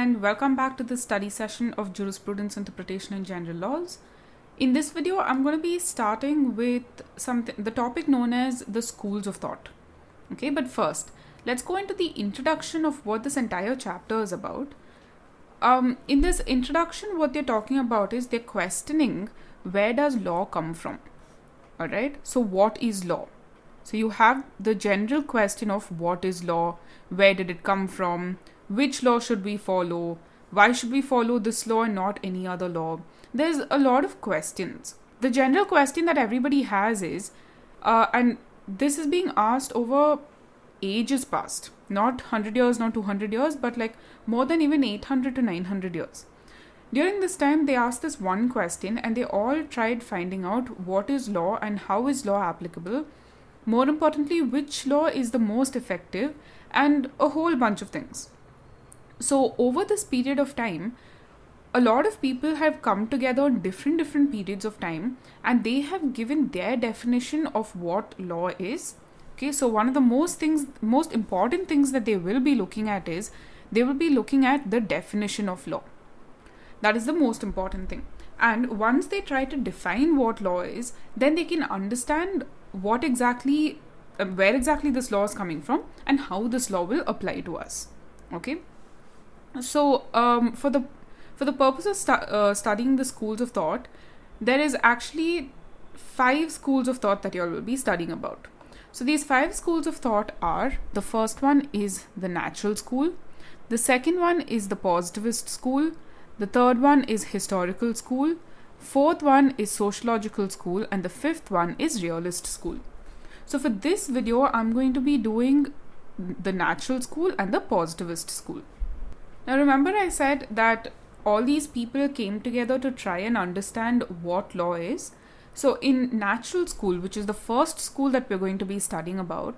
and welcome back to the study session of Jurisprudence, Interpretation and General Laws. In this video, I'm going to be starting with the topic known as the schools of thought. Okay, but first, let's go into the introduction of what this entire chapter is about. In this introduction, what they're talking about is they're questioning where does law come from. Alright, so what is law? So you have the general question of what is law, where did it come from, which law should we follow, why should we follow this law and not any other law. There's a lot of questions. The general question that everybody has is, and this is being asked over ages past, not 100 years, not 200 years, but like more than even 800 to 900 years. During this time, they asked this one question and they all tried finding out what is law and how is law applicable. More importantly, which law is the most effective and a whole bunch of things. So over this period of time, a lot of people have come together in different periods of time and they have given their definition of what law is. Okay, so one of the most important things that they will be looking at is they will be looking at the definition of law. That is the most important thing. And once they try to define what law is, then they can understand what exactly, where exactly this law is coming from and how this law will apply to us. Okay. So, for the purpose of studying the schools of thought, there is actually 5 schools of thought that you all will be studying about. So these 5 schools of thought are, the first one is the natural school, the second one is the positivist school, the third one is historical school, fourth one is sociological school, and the fifth one is realist school. So for this video, I'm going to be doing the natural school and the positivist school. Now remember I said that all these people came together to try and understand what law is. So in natural school, which is the first school that we're going to be studying about,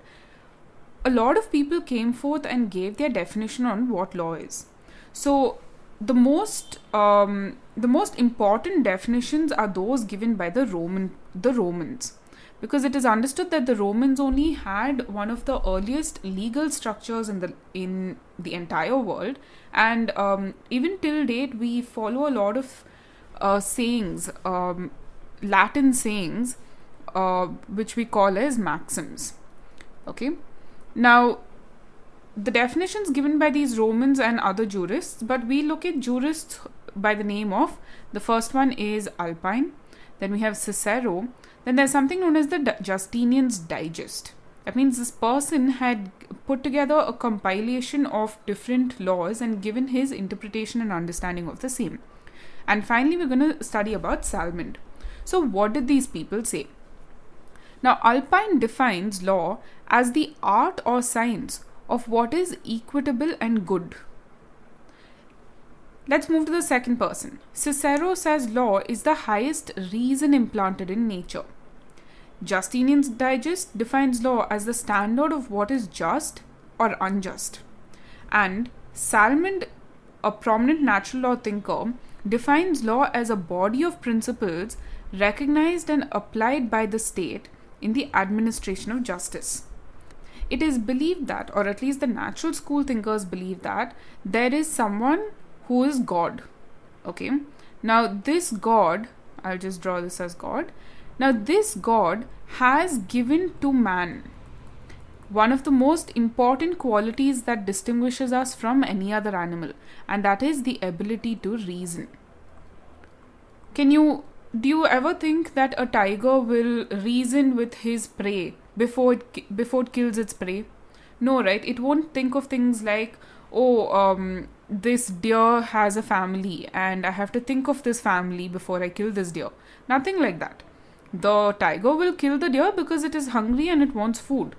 a lot of people came forth and gave their definition on what law is. So the most important definitions are those given by the Romans, because it is understood that the Romans only had one of the earliest legal structures in the entire world, and even till date we follow a lot of sayings, Latin sayings, which we call as maxims. Okay, now the definitions given by these Romans and other jurists, but we look at jurists by the name of, the first one is Alpine, then we have Cicero, then there's something known as the Justinian's Digest. That means this person had put together a compilation of different laws and given his interpretation and understanding of the same. And finally, we're going to study about Salmond. So what did these people say? Now, Alpine defines law as the art or science of what is equitable and good. Let's move to the second person. Cicero says law is the highest reason implanted in nature. Justinian's Digest defines law as the standard of what is just or unjust. And Salmond, a prominent natural law thinker, defines law as a body of principles recognized and applied by the state in the administration of justice. It is believed that, or at least the natural school thinkers believe that, there is someone who is God. Okay. Now this God, I'll just draw this as God. Now this God has given to man one of the most important qualities that distinguishes us from any other animal, and that is the ability to reason. Do you ever think that a tiger will reason with his prey before it kills its prey? No, right? It won't think of things like, this deer has a family and I have to think of this family before I kill this deer. Nothing like that. The tiger will kill the deer because it is hungry and it wants food.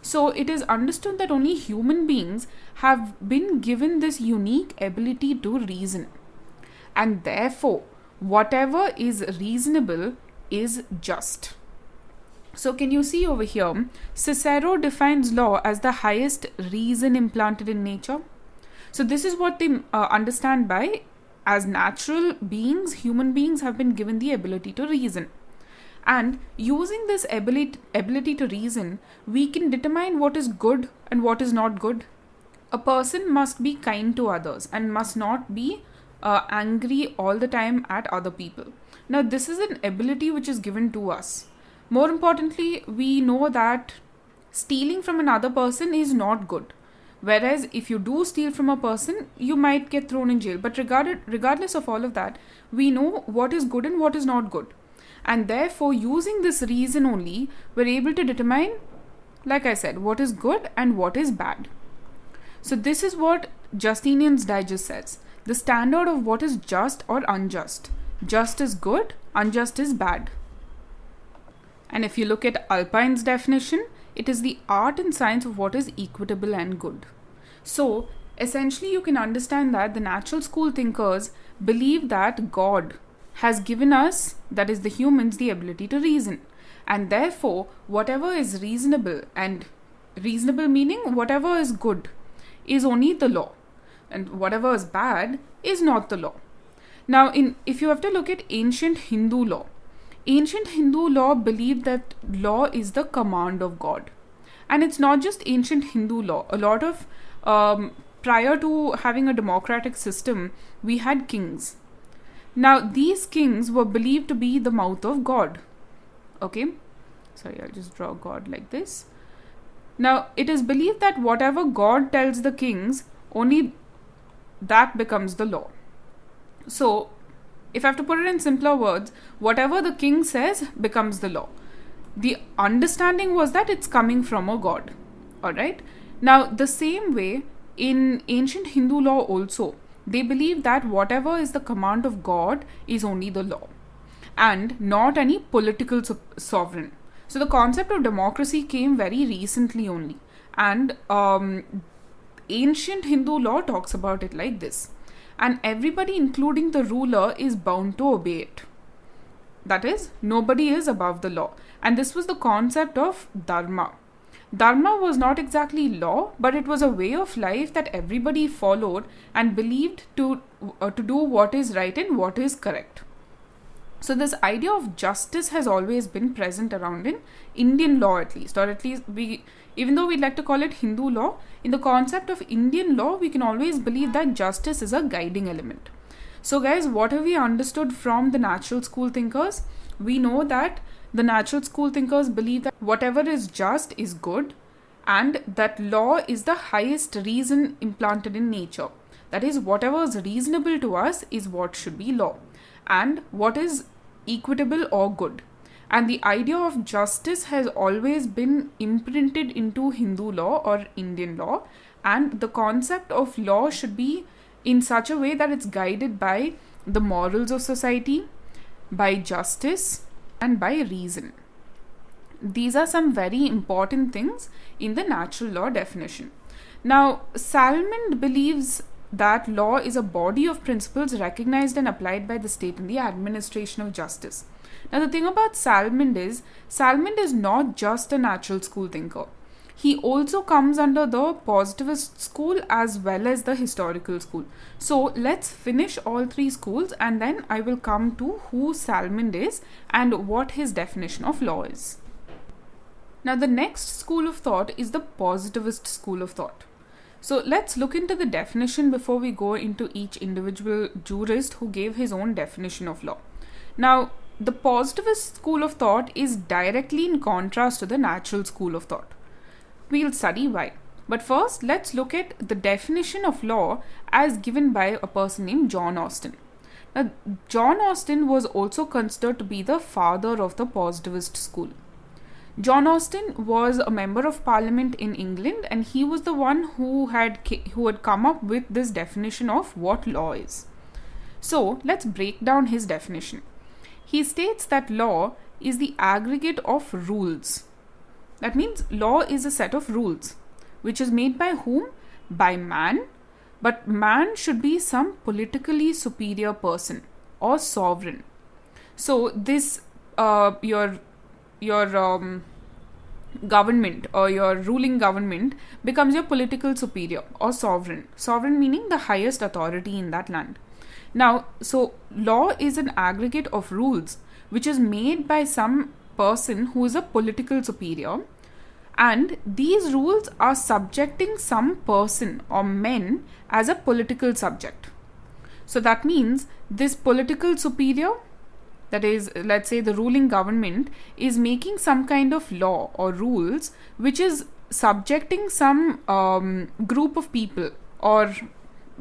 So it is understood that only human beings have been given this unique ability to reason. And therefore, whatever is reasonable is just. So can you see over here, Cicero defines law as the highest reason implanted in nature. So this is what they understand by, as natural beings, human beings have been given the ability to reason. And using this ability to reason, we can determine what is good and what is not good. A person must be kind to others and must not be angry all the time at other people. Now, this is an ability which is given to us. More importantly, we know that stealing from another person is not good. Whereas if you do steal from a person, you might get thrown in jail. But regardless of all of that, we know what is good and what is not good. And therefore, using this reason only, we're able to determine, like I said, what is good and what is bad. So this is what Justinian's Digest says. The standard of what is just or unjust. Just is good, unjust is bad. And if you look at Alpine's definition, it is the art and science of what is equitable and good. So essentially you can understand that the natural school thinkers believe that God has given us, that is the humans, the ability to reason. And therefore, whatever is reasonable, and reasonable meaning whatever is good, is only the law. And whatever is bad is not the law. Now, if you have to look at ancient Hindu law believed that law is the command of God. And it's not just ancient Hindu law. A lot of, prior to having a democratic system, we had kings. Now, these kings were believed to be the mouth of God. Okay? Sorry, I'll just draw God like this. Now, it is believed that whatever God tells the kings, only that becomes the law. So, if I have to put it in simpler words, whatever the king says becomes the law. The understanding was that it's coming from a god. Alright? Now, the same way, in ancient Hindu law also, they believe that whatever is the command of God is only the law, and not any political sovereign. So, the concept of democracy came very recently only. And ancient Hindu law talks about it like this. And everybody, including the ruler, is bound to obey it. That is, nobody is above the law. And this was the concept of dharma. Dharma was not exactly law, but it was a way of life that everybody followed and believed to do what is right and what is correct. So this idea of justice has always been present around in Indian law, at least, or at least even though we'd like to call it Hindu law, in the concept of Indian law, we can always believe that justice is a guiding element. So guys, what have we understood from the natural school thinkers? We know that the natural school thinkers believe that whatever is just is good, and that law is the highest reason implanted in nature. That is, whatever is reasonable to us is what should be law, and what is equitable or good. And the idea of justice has always been imprinted into Hindu law or Indian law, and the concept of law should be in such a way that it's guided by the morals of society, by justice, and by reason. These are some very important things in the natural law definition. Now, Salmond believes that law is a body of principles recognized and applied by the state in the administration of justice. Now, the thing about Salmond is not just a natural school thinker. He also comes under the positivist school as well as the historical school. So let's finish all three schools, and then I will come to who Salmond is and what his definition of law is. Now, the next school of thought is the positivist school of thought. So let's look into the definition before we go into each individual jurist who gave his own definition of law. Now, the positivist school of thought is directly in contrast to the natural school of thought. We'll study why. But first, let's look at the definition of law as given by a person named John Austin. Now, John Austin was also considered to be the father of the positivist school. John Austin was a member of parliament in England, and he was the one who had come up with this definition of what law is. So, let's break down his definition. He states that law is the aggregate of rules. That means law is a set of rules, which is made by whom? By man, but man should be some politically superior person or sovereign. So this your government or your ruling government becomes your political superior or sovereign. Sovereign meaning the highest authority in that land. Now, so law is an aggregate of rules which is made by some person who is a political superior, and these rules are subjecting some person or men as a political subject. So that means this political superior, that is, let's say the ruling government, is making some kind of law or rules which is subjecting some group of people, or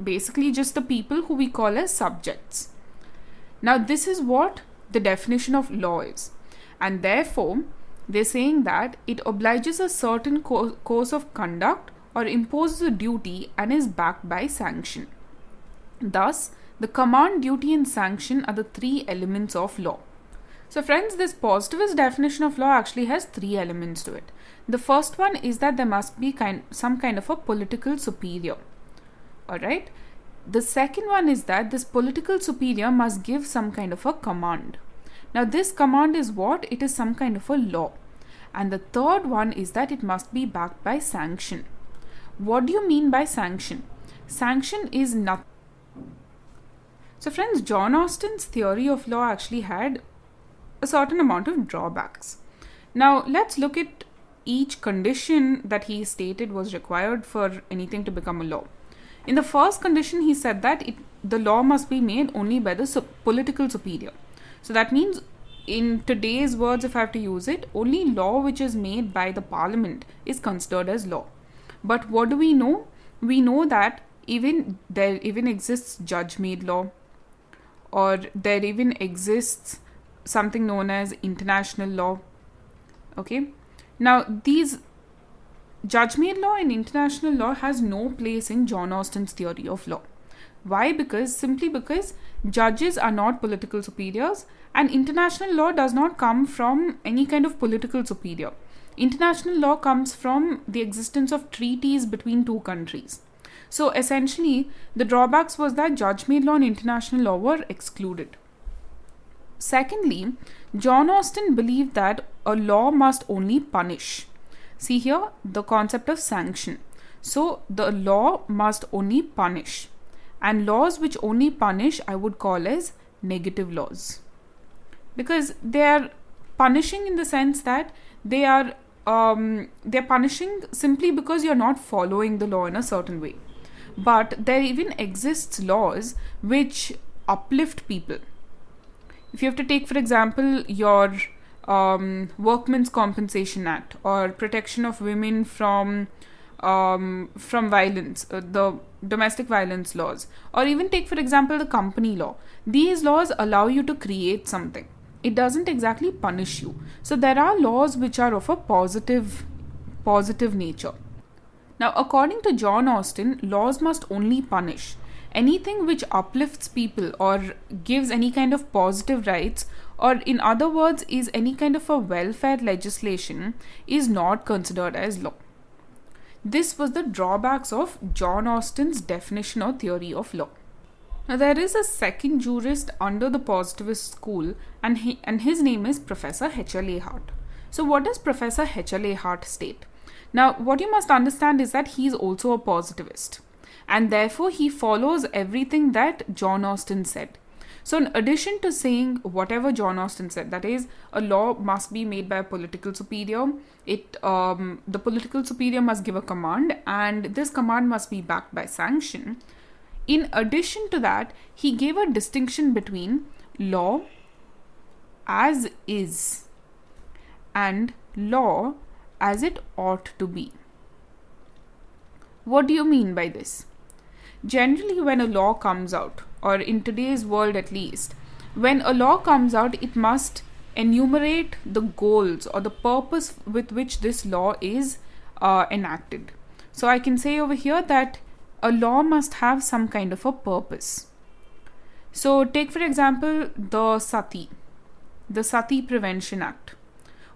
basically just the people who we call as subjects. Now this is what the definition of law is, and therefore they're saying that it obliges a certain course of conduct or imposes a duty and is backed by sanction. Thus, the command, duty and sanction are the three elements of law. So friends, this positivist definition of law actually has three elements to it. The first one is that there must be some kind of a political superior. Alright. The second one is that this political superior must give some kind of a command. Now this command is what? It is some kind of a law. And the third one is that it must be backed by sanction. What do you mean by sanction? Sanction is nothing. So friends, John Austin's theory of law actually had a certain amount of drawbacks. Now let's look at each condition that he stated was required for anything to become a law. In the first condition, he said that the law must be made only by the political superior. So that means, in today's words, if I have to use it, only law which is made by the parliament is considered as law. But what do we know? We know that there even exists judge-made law, or there even exists something known as international law. Okay. Now these judge-made law and international law has no place in John Austin's theory of law. Why? Simply because judges are not political superiors, and international law does not come from any kind of political superior. International law comes from the existence of treaties between two countries. So essentially, the drawbacks was that judge-made law and international law were excluded. Secondly, John Austin believed that a law must only punish. See here, the concept of sanction. So the law must only punish. And laws which only punish, I would call as negative laws. Because they are punishing in the sense that they're punishing simply because you're not following the law in a certain way. But there even exists laws which uplift people. If you have to take, for example, your Workmen's Compensation Act, or protection of women from violence, the domestic violence laws, or even take, for example, the company law. These laws allow you to create something. It doesn't exactly punish you. So there are laws which are of a positive nature. Now, according to John Austin, laws must only punish. Anything which uplifts people or gives any kind of positive rights, or in other words is any kind of a welfare legislation, is not considered as law. This was the drawbacks of John Austin's definition or theory of law. Now there is a second jurist under the positivist school, and his name is Professor H.L.A. Hart. So what does Professor H.L.A. Hart state? Now what you must understand is that he is also a positivist, and therefore he follows everything that John Austin said. So in addition to saying whatever John Austin said, that is, a law must be made by a political superior, the political superior must give a command, and this command must be backed by sanction. In addition to that, he gave a distinction between law as is and law as it ought to be. What do you mean by this? Generally, when a law comes out, or in today's world at least, when a law comes out, it must enumerate the goals or the purpose with which this law is enacted. So I can say over here that a law must have some kind of a purpose. So take, for example, the Sati Prevention Act.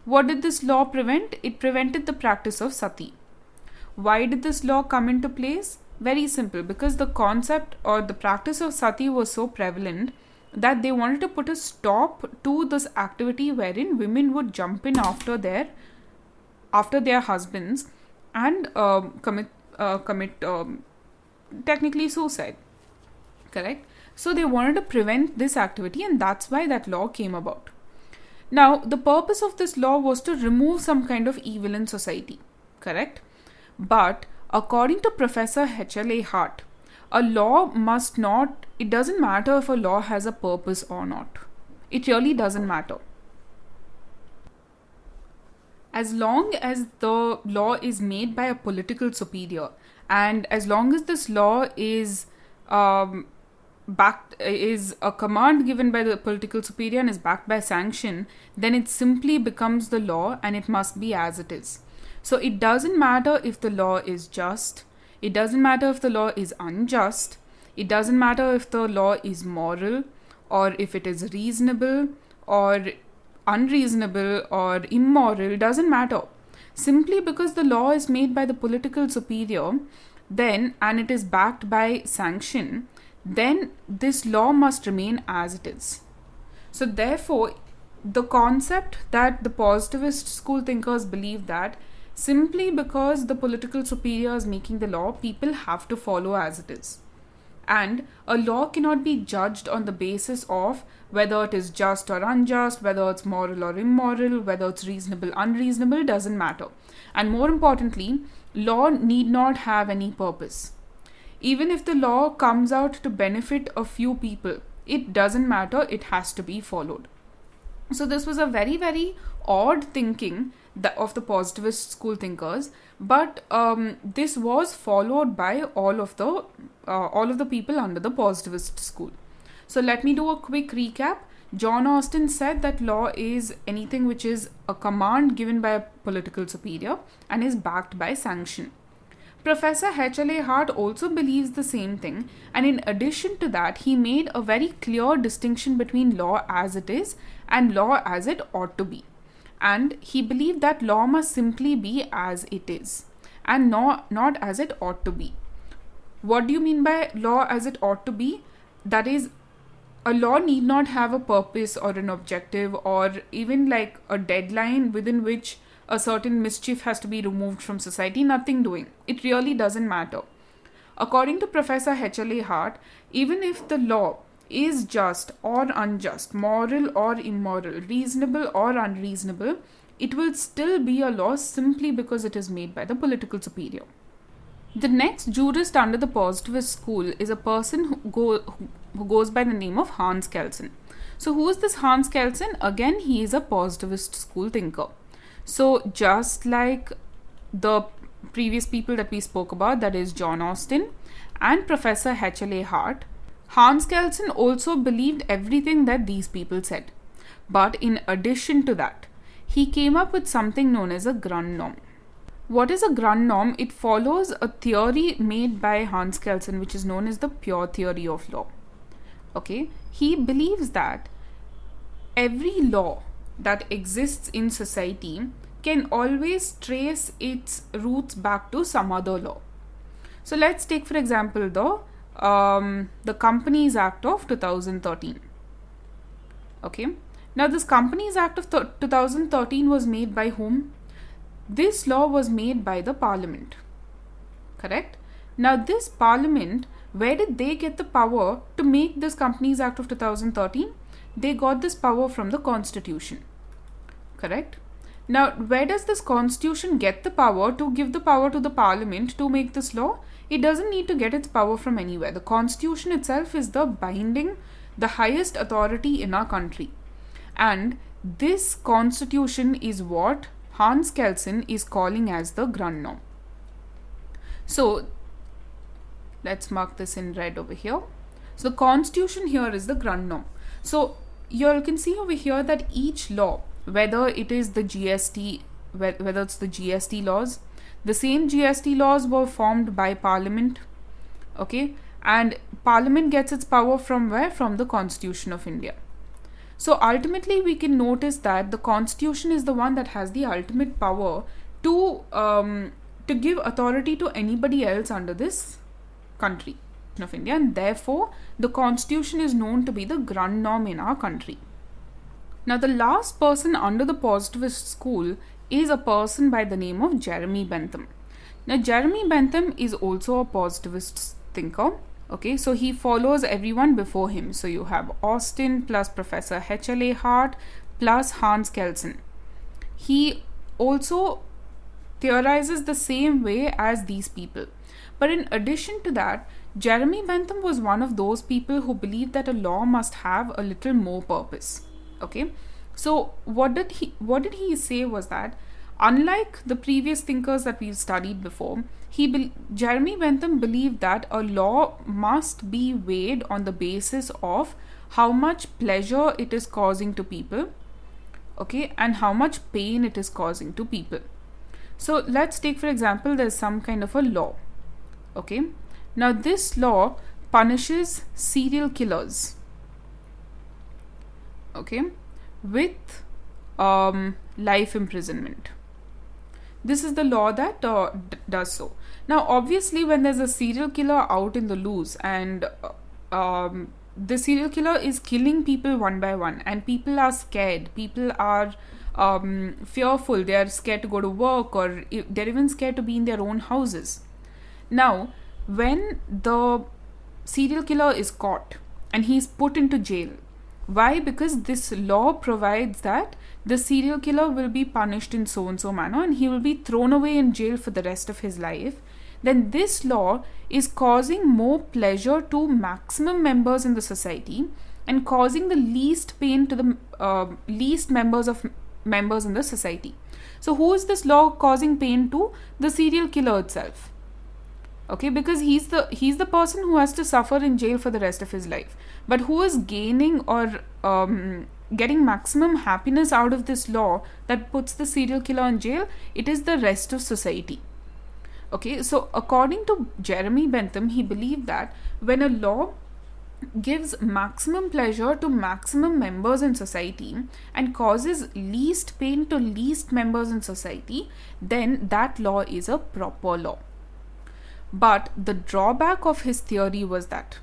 What did this law prevent? It prevented the practice of sati. Why did this law come into place? Very simple, because the concept or the practice of sati was so prevalent that they wanted to put a stop to this activity wherein women would jump in after their husbands and commit technically suicide. Correct? So they wanted to prevent this activity, and that's why that law came about. Now, the purpose of this law was to remove some kind of evil in society, correct? But according to Professor H.L.A. Hart, a law must not, it doesn't matter if a law has a purpose or not. It really doesn't matter. As long as the law is made by a political superior, and as long as this law is backed, is a command given by the political superior and is backed by sanction, then it simply becomes the law and it must be as it is. So it doesn't matter if the law is just, it doesn't matter if the law is unjust, it doesn't matter if the law is moral, or if it is reasonable or unreasonable or immoral, doesn't matter. Simply because the law is made by the political superior, then, and it is backed by sanction, then this law must remain as it is. So therefore, the concept that the positivist school thinkers believe that simply because the political superior is making the law, people have to follow as it is. And a law cannot be judged on the basis of whether it is just or unjust, whether it's moral or immoral, whether it's reasonable, unreasonable, doesn't matter. And more importantly, law need not have any purpose. Even if the law comes out to benefit a few people, it doesn't matter, it has to be followed. So this was a very, very odd thinking of the positivist school thinkers, but this was followed by all of the people under the positivist school. So let me do a quick recap. John Austin said that law is anything which is a command given by a political superior and is backed by sanction. Professor H.L.A. Hart also believes the same thing, and in addition to that, he made a very clear distinction between law as it is and law as it ought to be. And he believed that law must simply be as it is and not as it ought to be. What do you mean by law as it ought to be? That is, a law need not have a purpose or an objective or even like a deadline within which a certain mischief has to be removed from society. Nothing doing. It really doesn't matter. According to Professor H.L.A. Hart, even if the law is just or unjust, moral or immoral, reasonable or unreasonable, it will still be a law simply because it is made by the political superior. The next jurist under the positivist school is a person who goes by the name of Hans Kelsen. So who is this Hans Kelsen? Again, he is a positivist school thinker. So just like the previous people that we spoke about, that is John Austin and Professor H.L.A. Hart, Hans Kelsen also believed everything that these people said. But in addition to that, he came up with something known as a Grundnorm. What is a Grundnorm? It follows a theory made by Hans Kelsen, which is known as the pure theory of law. Okay, he believes that every law that exists in society can always trace its roots back to some other law. So let's take, for example, the Companies Act of 2013. Okay, now this Companies Act of 2013 was made by whom? This law was made by the Parliament. Correct? Now this Parliament, where did they get the power to make this Companies Act of 2013? They got this power from the Constitution. Correct? Now, where does this Constitution get the power to give the power to the Parliament to make this law? It doesn't need to get its power from anywhere. The Constitution itself is the binding, the highest authority in our country. And this Constitution is what Hans Kelsen is calling as the Grundnorm. So, let's mark this in red over here. So, the Constitution here is the Grundnorm. So, you can see over here that each law, whether it is the GST, whether it's the GST laws, the same GST laws were formed by Parliament, okay, and Parliament gets its power from where? From the Constitution of India. So ultimately we can notice that the Constitution is the one that has the ultimate power to give authority to anybody else under this country of India, and therefore the Constitution is known to be the Grundnorm in our country. Now the last person under the positivist school is a person by the name of Jeremy Bentham. Now Jeremy Bentham is also a positivist thinker. Okay, so he follows everyone before him. So you have Austin plus Professor H.L.A. Hart plus Hans Kelsen. He also theorizes the same way as these people. But in addition to that, Jeremy Bentham was one of those people who believed that a law must have a little more purpose. Okay, so what did he say was that, unlike the previous thinkers that we've studied before, Jeremy Bentham believed that a law must be weighed on the basis of how much pleasure it is causing to people, okay, and how much pain it is causing to people. So let's take, for example, there's some kind of a law. Okay, now this law punishes serial killers, okay, with life imprisonment. This is the law that does so. Now, obviously, when there's a serial killer out in the loose and the serial killer is killing people one by one, and people are scared, people are fearful, they are scared to go to work, or they're even scared to be in their own houses. Now, when the serial killer is caught and he's put into jail, why? Because this law provides that the serial killer will be punished in so and so manner and he will be thrown away in jail for the rest of his life. Then this law is causing more pleasure to maximum members in the society and causing the least pain to the least members in the society. So who is this law causing pain to? The serial killer itself. Okay, because he's the person who has to suffer in jail for the rest of his life. But who is gaining or getting maximum happiness out of this law that puts the serial killer in jail? It is the rest of society. Okay, so according to Jeremy Bentham, he believed that when a law gives maximum pleasure to maximum members in society and causes least pain to least members in society, then that law is a proper law. But the drawback of his theory was that,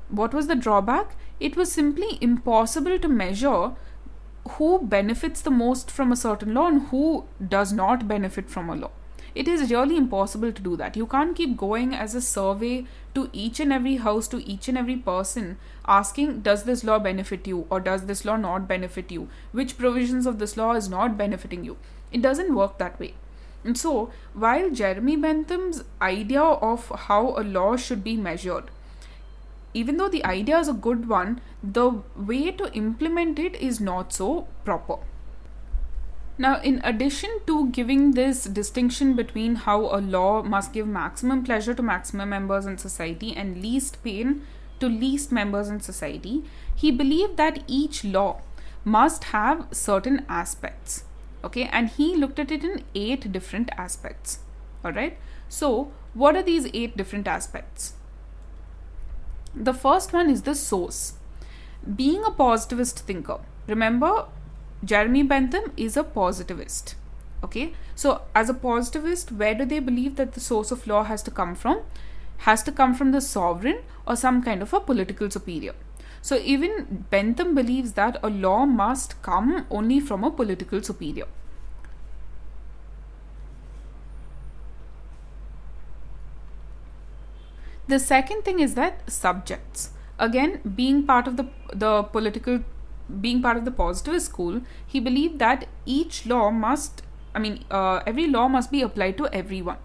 what was the drawback? It was simply impossible to measure who benefits the most from a certain law and who does not benefit from a law. It is really impossible to do that. You can't keep going as a survey to each and every house, to each and every person, asking, does this law benefit you or does this law not benefit you? Which provisions of this law is not benefiting you? It doesn't work that way. And so, while Jeremy Bentham's idea of how a law should be measured, even though the idea is a good one, the way to implement it is not so proper. Now, in addition to giving this distinction between how a law must give maximum pleasure to maximum members in society and least pain to least members in society, he believed that each law must have certain aspects. Okay, and he looked at it in 8 different aspects. Alright, so what are these 8 different aspects? The first one is the source. Being a positivist thinker, remember, Jeremy Bentham is a positivist. Okay, so as a positivist, where do they believe that the source of law has to come from? Has to come from the sovereign or some kind of a political superior. So even Bentham believes that a law must come only from a political superior. The second thing is that subjects. Again, being part of the positivist school, he believed that each law must, every law must be applied to everyone.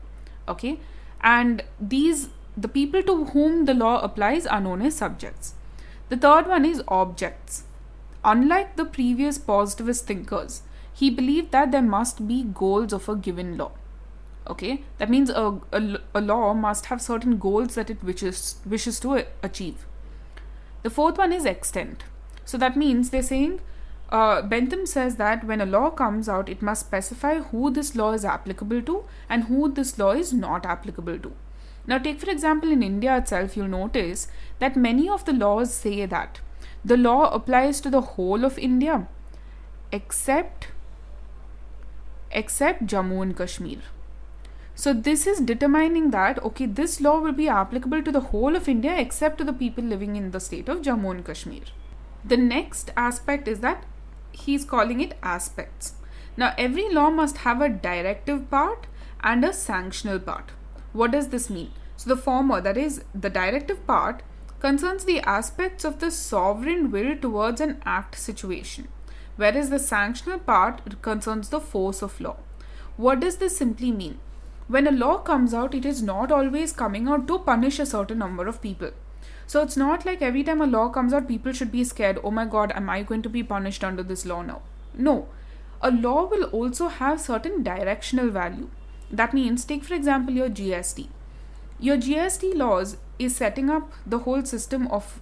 Okay, and the people to whom the law applies are known as subjects. The third one is objects. Unlike the previous positivist thinkers, he believed that there must be goals of a given law. Okay, that means a law must have certain goals that it wishes to achieve. The fourth one is extent. So that means they're saying, Bentham says that when a law comes out, it must specify who this law is applicable to and who this law is not applicable to. Now, take for example, in India itself, you'll notice that many of the laws say that the law applies to the whole of India except Jammu and Kashmir. So this is determining that, okay, this law will be applicable to the whole of India except to the people living in the state of Jammu and Kashmir. The next aspect is that he's calling it aspects. Now, every law must have a directive part and a sanctional part. What does this mean? So the former, that is the directive part, concerns the aspects of the sovereign will towards an act situation, whereas the sanctional part concerns the force of law. What does this simply mean? When a law comes out, it is not always coming out to punish a certain number of people. So it's not like every time a law comes out, people should be scared, oh my god, am I going to be punished under this law now? No. A law will also have certain directional value. That means, take for example your GST. Your GST laws is setting up the whole system of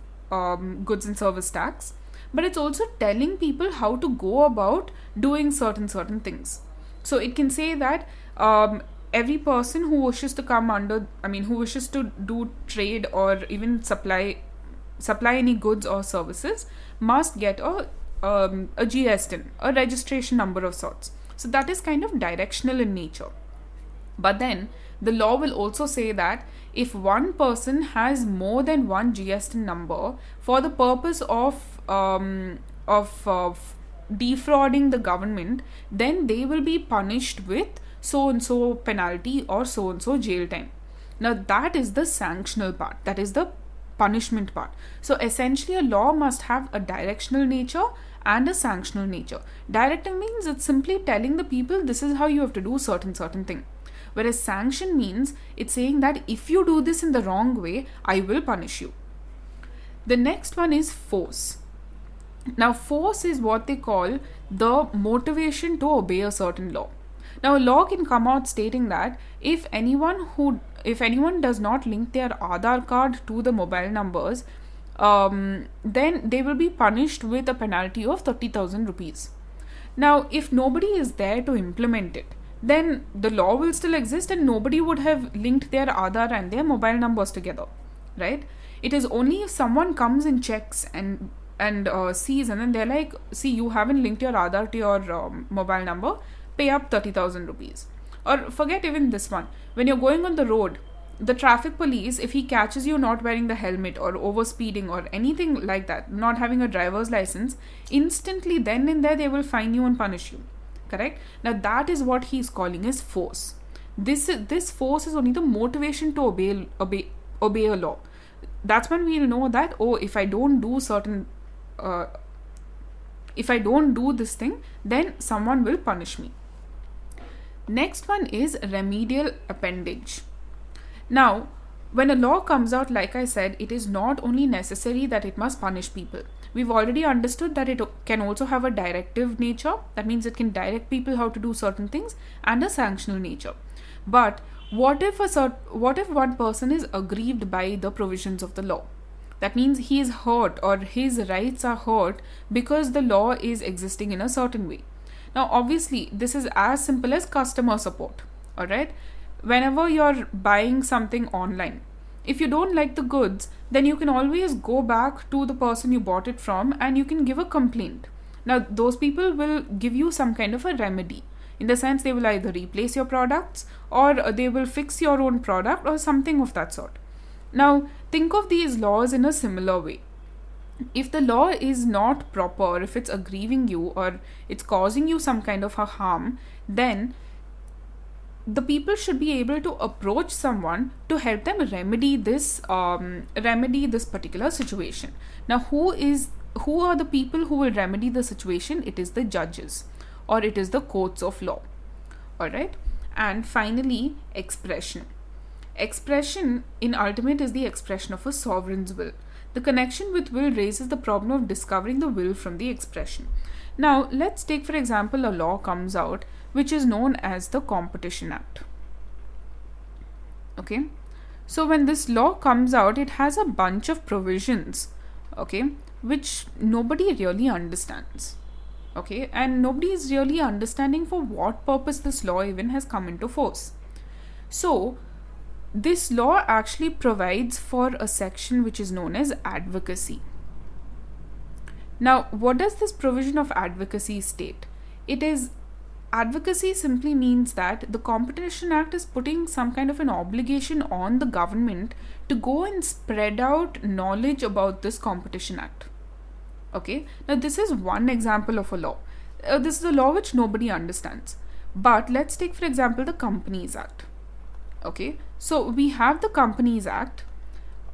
goods and service tax, but it's also telling people how to go about doing certain things. So it can say that every person who wishes to come under, who wishes to do trade or even supply any goods or services must get a GSTIN, a registration number of sorts. So that is kind of directional in nature. But then the law will also say that if one person has more than one GSTIN number for the purpose of defrauding the government, then they will be punished with so and so penalty or so and so jail time. Now that is the sanctional part, that is the punishment part. So essentially a law must have a directional nature and a sanctional nature. Directive means it's simply telling the people this is how you have to do certain thing. Whereas sanction means it's saying that if you do this in the wrong way, I will punish you. The next one is force. Now force is what they call the motivation to obey a certain law. Now a law can come out stating that if anyone does not link their Aadhaar card to the mobile numbers, then they will be punished with a penalty of 30,000 rupees. Now if nobody is there to implement it, then the law will still exist and nobody would have linked their Aadhaar and their mobile numbers together, right? It is only if someone comes and checks and sees, and then they're like, see, you haven't linked your Aadhaar to your mobile number, pay up 30,000 rupees. Or forget even this one. When you're going on the road, the traffic police, if he catches you not wearing the helmet or over speeding or anything like that, not having a driver's license, instantly then and there they will fine you and punish you. Correct? Now that is what he is calling as force. This force is only the motivation to obey a law. That's when we'll know that, oh, if I don't do this thing, then someone will punish me. Next one is remedial appendage. Now, when a law comes out, like I said, it is not only necessary that it must punish people. We've already understood that it can also have a directive nature. That means it can direct people how to do certain things, and a sanctional nature. But what if one person is aggrieved by the provisions of the law? That means he is hurt or his rights are hurt because the law is existing in a certain way. Now obviously this is as simple as customer support. Alright? Whenever you're buying something online, if you don't like the goods, then you can always go back to the person you bought it from and you can give a complaint. Now those people will give you some kind of a remedy. In the sense, they will either replace your products or they will fix your own product or something of that sort. Now think of these laws in a similar way. If the law is not proper, if it's aggrieving you or it's causing you some kind of a harm, then the people should be able to approach someone to help them remedy this particular situation. Now who are the people who will remedy the situation? It is the judges or it is the courts of law. Alright? And finally, expression. Expression in ultimate is the expression of a sovereign's will. The connection with will raises the problem of discovering the will from the expression. Now let's take for example a law comes out which is known as the Competition Act. Okay, so when this law comes out, it has a bunch of provisions, okay, which nobody really understands. Okay, and nobody is really understanding for what purpose this law even has come into force. So this law actually provides for a section which is known as advocacy. Now what does this provision of advocacy state? Advocacy simply means that the Competition Act is putting some kind of an obligation on the government to go and spread out knowledge about this Competition Act. Okay, now this is one example of a law. This is a law which nobody understands. But let's take for example the Companies Act. Okay, so we have the Companies Act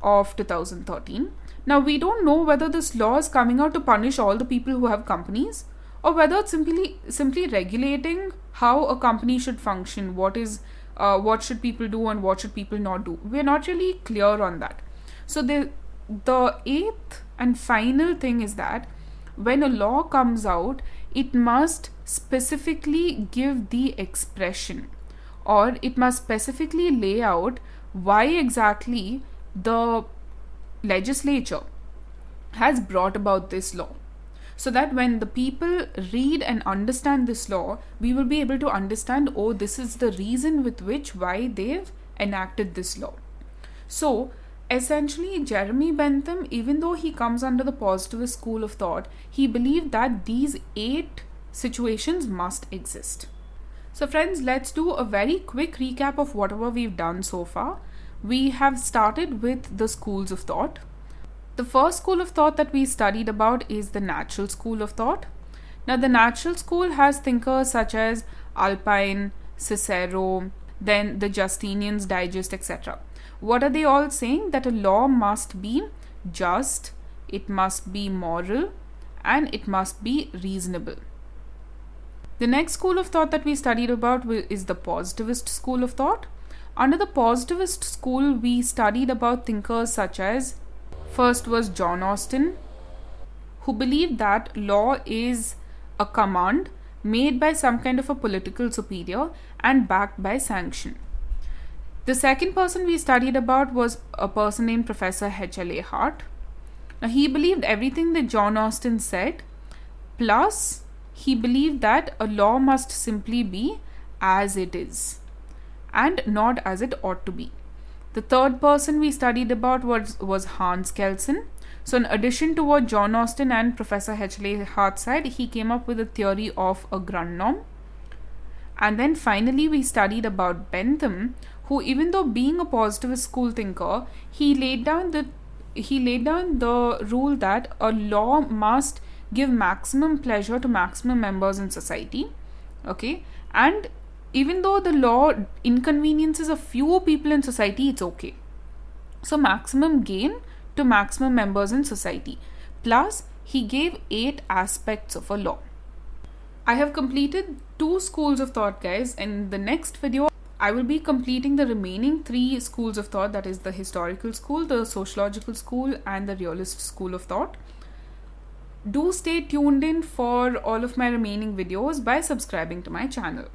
of 2013. Now we don't know whether this law is coming out to punish all the people who have companies or whether it's simply regulating how a company should function, what should people do and what should people not do. We're not really clear on that. So the eighth and final thing is that when a law comes out, it must specifically give the expression, or it must specifically lay out why exactly the legislature has brought about this law, so that when the people read and understand this law, we will be able to understand, oh, this is the reason with which why they've enacted this law. So essentially, Jeremy Bentham, even though he comes under the positivist school of thought, he believed that these 8 situations must exist. So friends, let's do a very quick recap of whatever we've done so far. We have started with the schools of thought. The first school of thought that we studied about is the natural school of thought. Now, the natural school has thinkers such as Alpine, Cicero, then the Justinian's Digest, etc. What are they all saying? That a law must be just, it must be moral, and it must be reasonable. The next school of thought that we studied about is the positivist school of thought. Under the positivist school, we studied about thinkers such as, first was John Austin, who believed that law is a command made by some kind of a political superior and backed by sanction. The second person we studied about was a person named Professor H.L.A. Hart. Now, he believed everything that John Austin said, plus he believed that a law must simply be as it is and not as it ought to be. The third person we studied about was Hans Kelsen. So in addition to what John Austin and Professor H.L.A. Hart said, he came up with a theory of a Grundnorm. And then finally we studied about Bentham, who, even though being a positivist school thinker, he laid down the rule that a law must give maximum pleasure to maximum members in society. Okay, and even though the law inconveniences a few people in society, it's okay. So maximum gain to maximum members in society. Plus, he gave 8 aspects of a law. I have completed 2 schools of thought, guys. In the next video, I will be completing the remaining 3 schools of thought, that is the historical school, the sociological school, and the realist school of thought. Do stay tuned in for all of my remaining videos by subscribing to my channel.